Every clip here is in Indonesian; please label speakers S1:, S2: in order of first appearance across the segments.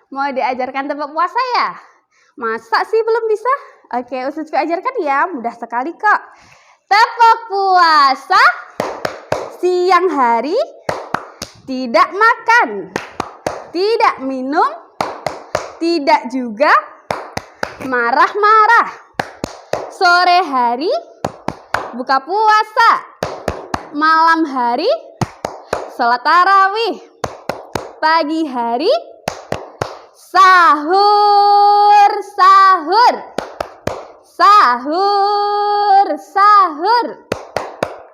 S1: mau diajarkan tebak puasa ya? Masa sih belum bisa? Oke, Ustaz Fi ajarkan ya, mudah sekali kok. Tebak puasa siang hari, tidak makan, tidak minum, tidak juga marah-marah. Sore hari buka puasa, malam hari sholat tarawih, pagi hari sahur, sahur, sahur, sahur.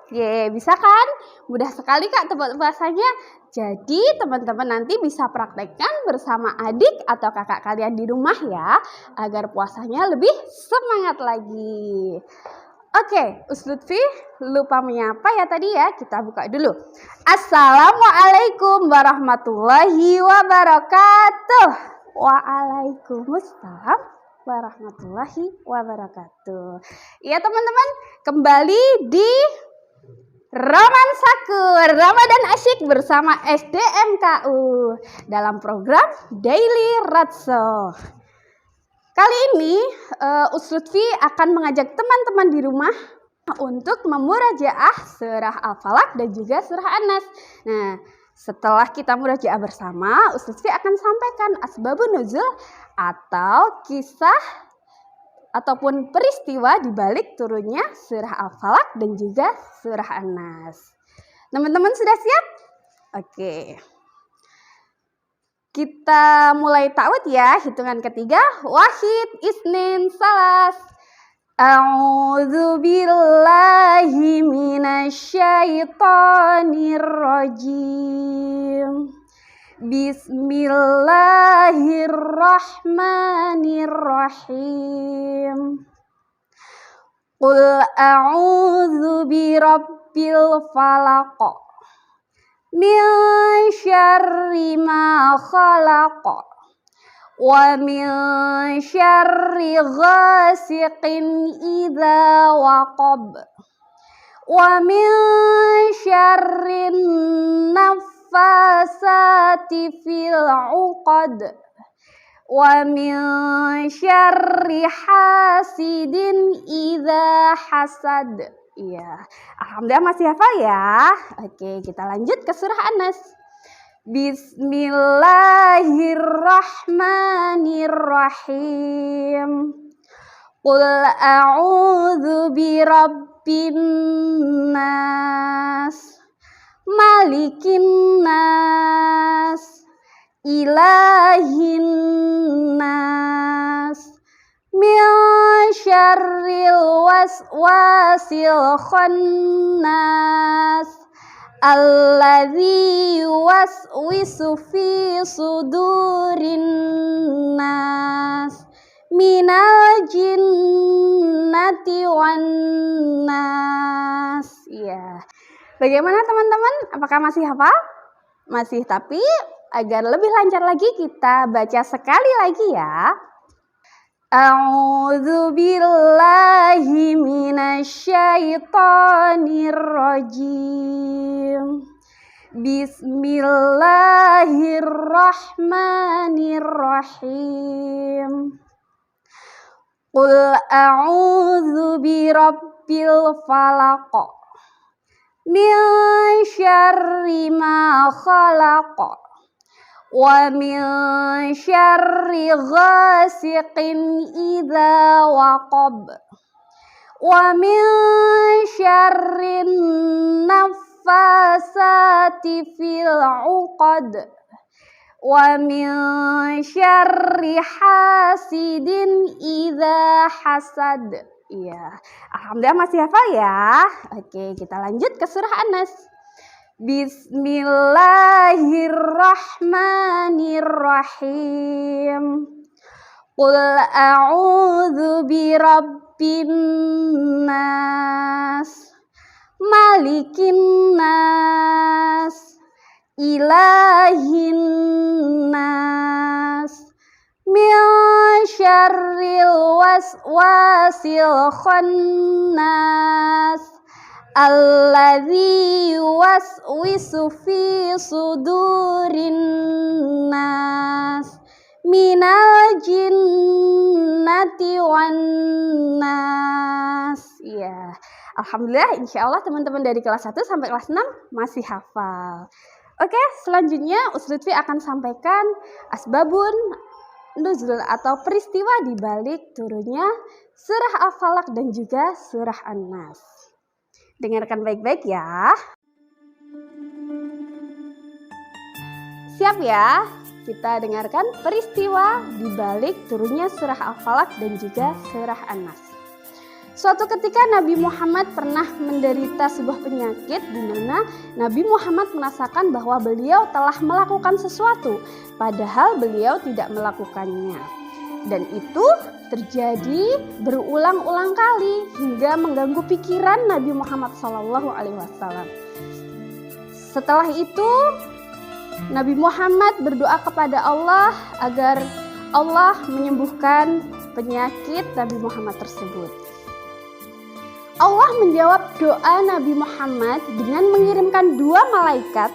S1: Ye, bisa kan? Mudah sekali Kak tebak puasanya. Jadi teman-teman nanti bisa praktekkan bersama adik atau kakak kalian di rumah ya, agar puasanya lebih semangat lagi. Oke, Ustaz Lutfi lupa menyapa ya tadi ya. Kita buka dulu. Assalamualaikum warahmatullahi wabarakatuh. Waalaikumsalam warahmatullahi wabarakatuh. Ya teman-teman, kembali di Roman Sakur, Ramadan Asyik bersama SDMKU dalam program Daily Ratso. Kali ini Ustaz Lutfi akan mengajak teman-teman di rumah untuk memurajaah surah Al-Falaq dan juga surah An-Nas. Nah, setelah kita murajaah bersama, Ustaz Lutfi akan sampaikan asbabun nuzul atau kisah ataupun peristiwa di balik turunnya surah Al-Falaq dan juga surah An-Nas. Teman-teman sudah siap? Oke. Kita mulai ta'awudz ya, hitungan ketiga. Wahid, isnin, salas. A'udzu billahi minasyaitonir rajim. Bismillahirrahmanirrahim. Qul a'udzu birabbil falaq. Min syarri ma khalaq wa min syarri ghasiqin idza waqab wa min syarri naffasati fil 'uqad wa min syarri hasidin idza hasad. Iya, alhamdulillah masih hafal ya. Oke, kita lanjut ke surah An-Nas. Bismillahirrahmanirrahim. Qul a'udzu birabbin nas, malikin nas, ilahin nas, min syarril waswasil khannas alladzi yuwaswisu fi sudurin nas minal jinnati wan nas. Ya. Bagaimana teman-teman? Apakah masih hafal? Masih, tapi agar lebih lancar lagi kita baca sekali lagi ya. A'udzu billahi minasyaitonir rajim. Bismillahirrahmanirrahim. Qul a'udzu birabbil falaq. Min syarri ma khalaq. Wa min syarri ghasiqin idza waqab wa min syarri naffasati fil 'uqad wa min syarri hasidin idza hasad. Iya, alhamdulillah masih hafal ya. Oke, kita lanjut ke surah An-Nas. Bismillahirrahmanirrahim. Qul a'udzu birabbin nas, malikin nas, ilahin nas, min syarril waswasil khannas alladzi yuwaswisu fi sudurin nas minal jinnati wan nas. Ya, alhamdulillah, insya Allah teman-teman dari kelas 1 sampai kelas 6 masih hafal. Oke, selanjutnya Ustaz Lutfi akan sampaikan asbabun nuzul atau peristiwa di balik turunnya surah Al-Falaq dan juga surah An-Nas. Dengarkan baik-baik ya. Siap ya? Kita dengarkan peristiwa di balik turunnya surah Al-Falaq dan juga surah An-Nas. Suatu ketika Nabi Muhammad pernah menderita sebuah penyakit di mana Nabi Muhammad merasakan bahwa beliau telah melakukan sesuatu padahal beliau tidak melakukannya. Dan itu terjadi berulang-ulang kali hingga mengganggu pikiran Nabi Muhammad SAW. Setelah itu Nabi Muhammad berdoa kepada Allah agar Allah menyembuhkan penyakit Nabi Muhammad tersebut. Allah menjawab doa Nabi Muhammad dengan mengirimkan 2 malaikat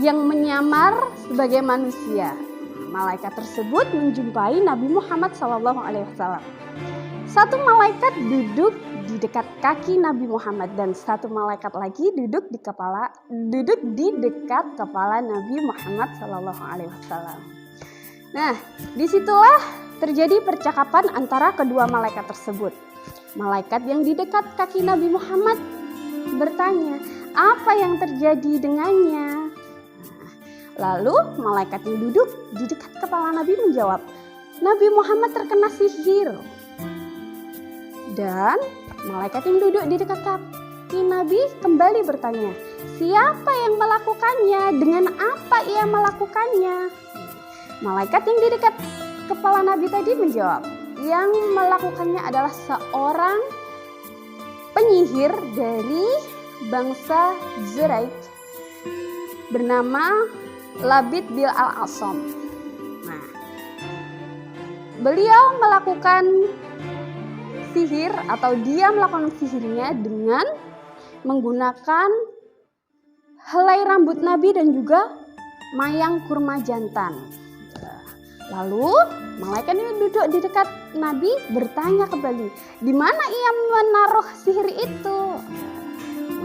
S1: yang menyamar sebagai manusia. Malaikat tersebut menjumpai Nabi Muhammad SAW. Satu malaikat duduk di dekat kaki Nabi Muhammad dan satu malaikat lagi duduk di dekat kepala Nabi Muhammad SAW. Nah, disitulah terjadi percakapan antara kedua malaikat tersebut. Malaikat yang di dekat kaki Nabi Muhammad bertanya, apa yang terjadi dengannya? Lalu malaikat yang duduk di dekat kepala Nabi menjawab, Nabi Muhammad terkena sihir. Dan malaikat yang duduk di dekat kaki Nabi kembali bertanya, siapa yang melakukannya? Dengan apa ia melakukannya? Malaikat yang di dekat kepala Nabi tadi menjawab, yang melakukannya adalah seorang penyihir dari bangsa Zuraik bernama Labid bil Al-Asam. Nah, beliau melakukan sihir atau dia melakukan sihirnya dengan menggunakan helai rambut Nabi dan juga mayang kurma jantan. Lalu malaikat yang duduk di dekat Nabi bertanya kembali, di mana ia menaruh sihir itu?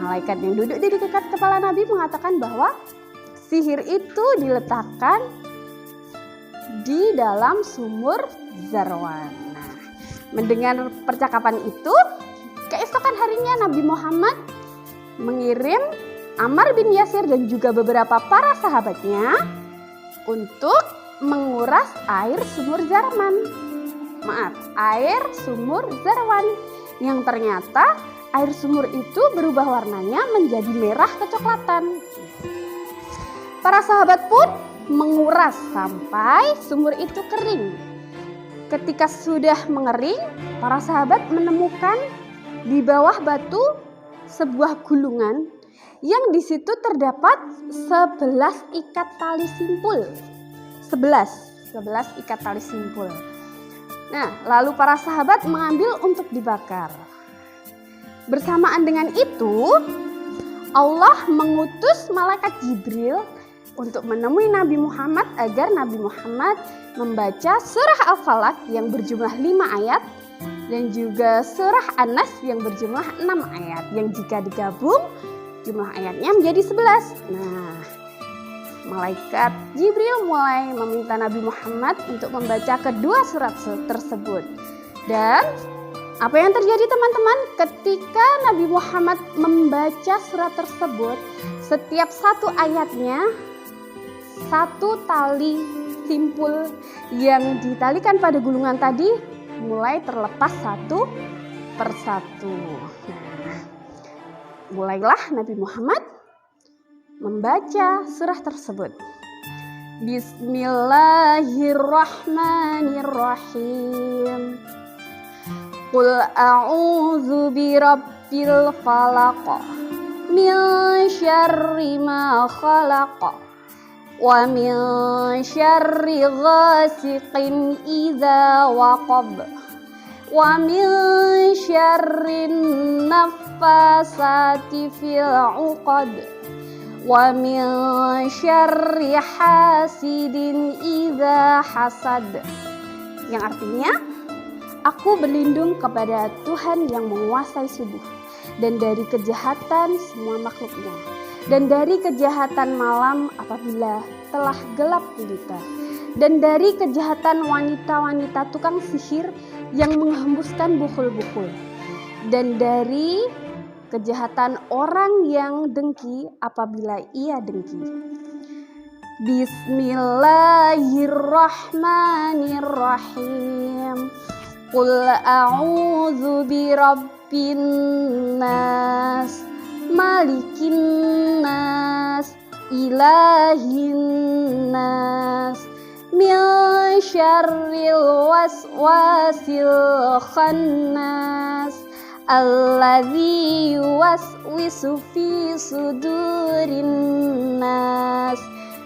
S1: Malaikat yang duduk di dekat kepala Nabi mengatakan bahwa sihir itu diletakkan di dalam sumur Zarwan. Nah, mendengar percakapan itu, keesokan harinya Nabi Muhammad mengirim Ammar bin Yasir dan juga beberapa para sahabatnya untuk menguras air sumur Zarwan yang ternyata air sumur itu berubah warnanya menjadi merah kecoklatan. Para sahabat pun menguras sampai sumur itu kering. Ketika sudah mengering, para sahabat menemukan di bawah batu sebuah gulungan yang di situ terdapat 11 ikat tali simpul. 11 ikat tali simpul. Nah, lalu para sahabat mengambil untuk dibakar. Bersamaan dengan itu, Allah mengutus malaikat Jibril untuk menemui Nabi Muhammad agar Nabi Muhammad membaca surah Al-Falaq yang berjumlah 5 ayat dan juga surah An-Nas yang berjumlah 6 ayat yang jika digabung jumlah ayatnya menjadi 11. Nah, malaikat Jibril mulai meminta Nabi Muhammad untuk membaca kedua surat tersebut. Dan apa yang terjadi teman-teman? Ketika Nabi Muhammad membaca surat tersebut, setiap satu ayatnya satu tali simpul yang ditalikan pada gulungan tadi mulai terlepas satu persatu. Nah, mulailah Nabi Muhammad membaca surah tersebut. Bismillahirrahmanirrahim. Qul a'udzu birabbil falaq min syarri ma khalaq wa min syarri ghasiqin idza waqab wa min syarri naffasati fil 'uqad wa min syarri hasidin idza hasad. Yang artinya, aku berlindung kepada Tuhan yang menguasai subuh, dan dari kejahatan semua makhluknya, dan dari kejahatan malam apabila telah gelap gulita, dan dari kejahatan wanita-wanita tukang sihir yang menghembuskan buhul-buhul, dan dari kejahatan orang yang dengki apabila ia dengki. Bismillahirrahmanirrahim. Qul a'udzu birabbin nas, malikin nas, ilahin nas, min syarril waswasil khannas, alladzi yuwaswisu fi sudurin nas,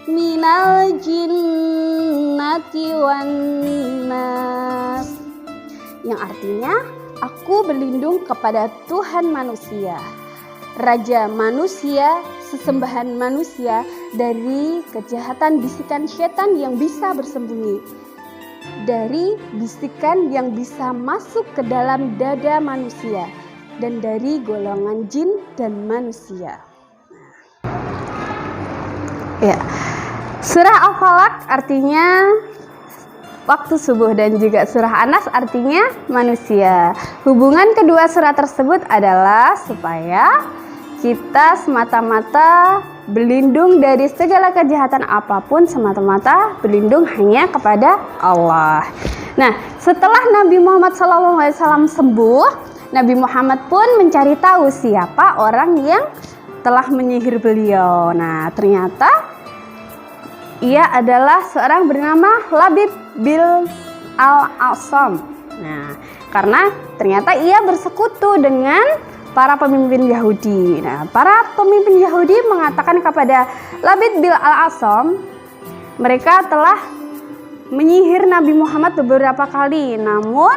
S1: minal jinnati wan nas. Yang artinya, aku berlindung kepada Tuhan manusia, Raja manusia, sesembahan manusia, dari kejahatan bisikan setan yang bisa bersembunyi, dari bisikan yang bisa masuk ke dalam dada manusia, dan dari golongan jin dan manusia. Ya, surah Al-Falaq artinya waktu subuh, dan juga surah An-Nas artinya manusia. Hubungan kedua surah tersebut adalah supaya kita semata-mata berlindung dari segala kejahatan apapun, semata-mata berlindung hanya kepada Allah. Nah, setelah Nabi Muhammad SAW sembuh, Nabi Muhammad pun mencari tahu siapa orang yang telah menyihir beliau. Nah, ternyata ia adalah seorang bernama Labid bin Al-Asam. Nah, karena ternyata ia bersekutu dengan para pemimpin Yahudi. Nah, para pemimpin Yahudi mengatakan kepada Labid bin Al-Asam, mereka telah menyihir Nabi Muhammad beberapa kali, namun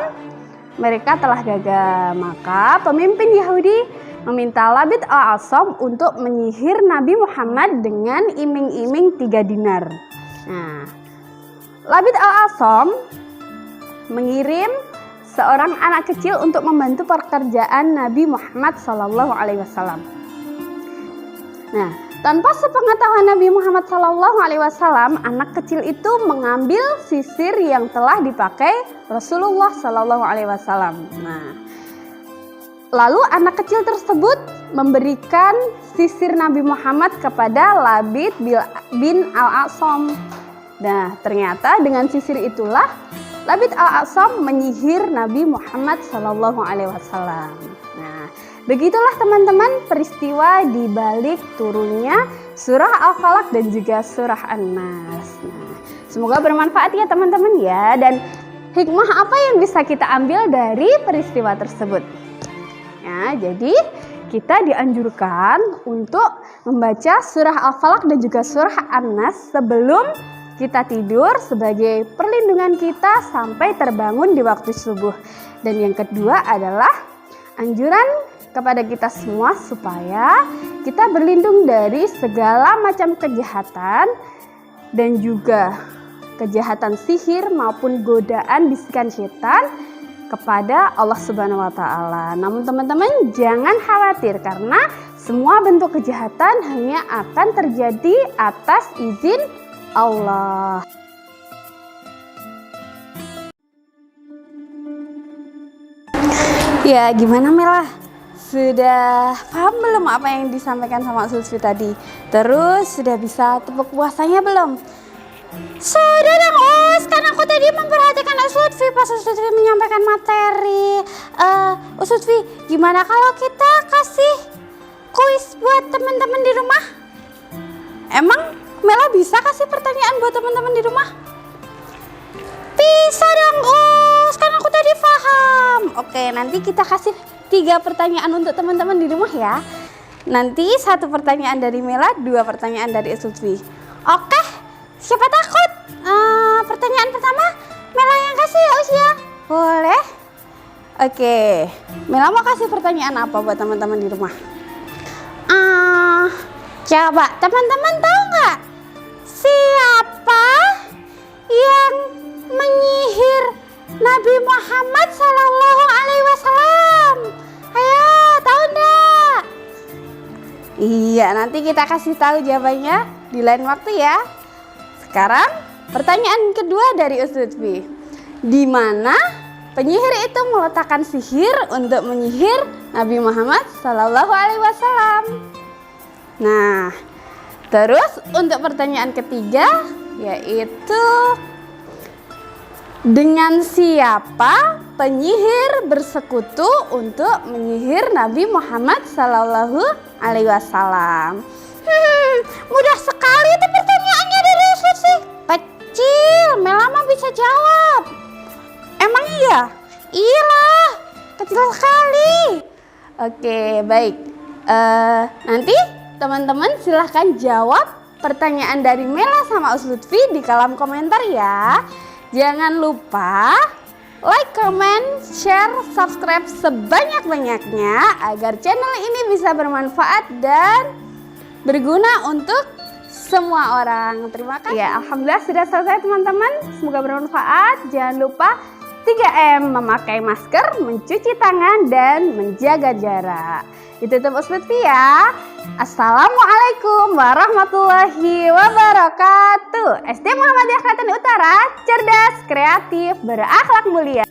S1: mereka telah gagal. Maka pemimpin Yahudi meminta Labid Al-Asam untuk menyihir Nabi Muhammad dengan iming-iming 3 dinar. Nah, Labid Al-Asam mengirim seorang anak kecil untuk membantu pekerjaan Nabi Muhammad SAW. Nah, tanpa sepengetahuan Nabi Muhammad SAW, anak kecil itu mengambil sisir yang telah dipakai Rasulullah SAW. Nah, lalu anak kecil tersebut memberikan sisir Nabi Muhammad kepada Labid bin Al-Asam. Nah, ternyata dengan sisir itulah Labid Al-Asam menyihir Nabi Muhammad SAW. Nah, begitulah teman-teman peristiwa di balik turunnya surah Al-Falaq dan juga surah An-Nas. Nah, semoga bermanfaat ya teman-teman ya. Dan hikmah apa yang bisa kita ambil dari peristiwa tersebut? Ya, jadi kita dianjurkan untuk membaca surah Al-Falaq dan juga surah An-Nas sebelum kita tidur sebagai perlindungan kita sampai terbangun di waktu subuh. Dan yang kedua adalah anjuran kepada kita semua supaya kita berlindung dari segala macam kejahatan dan juga kejahatan sihir maupun godaan bisikan setan kepada Allah Subhanahu wa taala. Namun teman-teman jangan khawatir karena semua bentuk kejahatan hanya akan terjadi atas izin Allah. Ya, gimana Mela? Sudah paham belum apa yang disampaikan sama Sulfi tadi? Terus sudah bisa tepuk puasanya belum? Sudah dong Us, kan aku tadi memperhatikan Sulfi pas Sulfi menyampaikan materi. Sulfi, gimana kalau kita kasih kuis buat teman-teman di rumah? Emang Mela bisa kasih pertanyaan buat teman-teman di rumah? Bisa dong Us, kan aku tadi paham. Oke, nanti kita kasih 3 pertanyaan untuk teman-teman di rumah ya. Nanti 1 pertanyaan dari Mela, 2 pertanyaan dari Sulfi. Oke, siapa takut? Pertanyaan pertama Mela yang kasih ya Us ya. Boleh? Oke, Mela mau kasih pertanyaan apa buat teman-teman di rumah? Coba teman-teman tahu nggak siapa yang menyihir Nabi Muhammad Sallallahu Alaihi Wasallam? Ayo, tahu nggak? Iya, nanti kita kasih tahu jawabannya di lain waktu ya. Sekarang pertanyaan kedua dari Ustaz Lutfi. Di mana penyihir itu meletakkan sihir untuk menyihir Nabi Muhammad Sallallahu Alaihi Wasallam? Nah, terus untuk pertanyaan ketiga yaitu dengan siapa penyihir bersekutu untuk menyihir Nabi Muhammad Sallallahu Alaihi Wasallam? Mudah sekali itu pertanyaannya dari Ustaz. Kecil, Melama bisa jawab. Emang iya? Iyalah, kecil sekali. Oke, baik. Nanti teman-teman silahkan jawab pertanyaan dari Mela sama Ustaz Lutfi di kolom komentar ya. Jangan lupa like, comment, share, subscribe sebanyak-banyaknya agar channel ini bisa bermanfaat dan berguna untuk semua orang. Terima kasih. Ya, alhamdulillah sudah selesai teman-teman. Semoga bermanfaat. Jangan lupa 3M, memakai masker, mencuci tangan, dan menjaga jarak. Itu Ustaz Lutfi ya. Assalamualaikum warahmatullahi wabarakatuh. SD Muhammadiyah Klaten Utara, cerdas, kreatif, berakhlak mulia.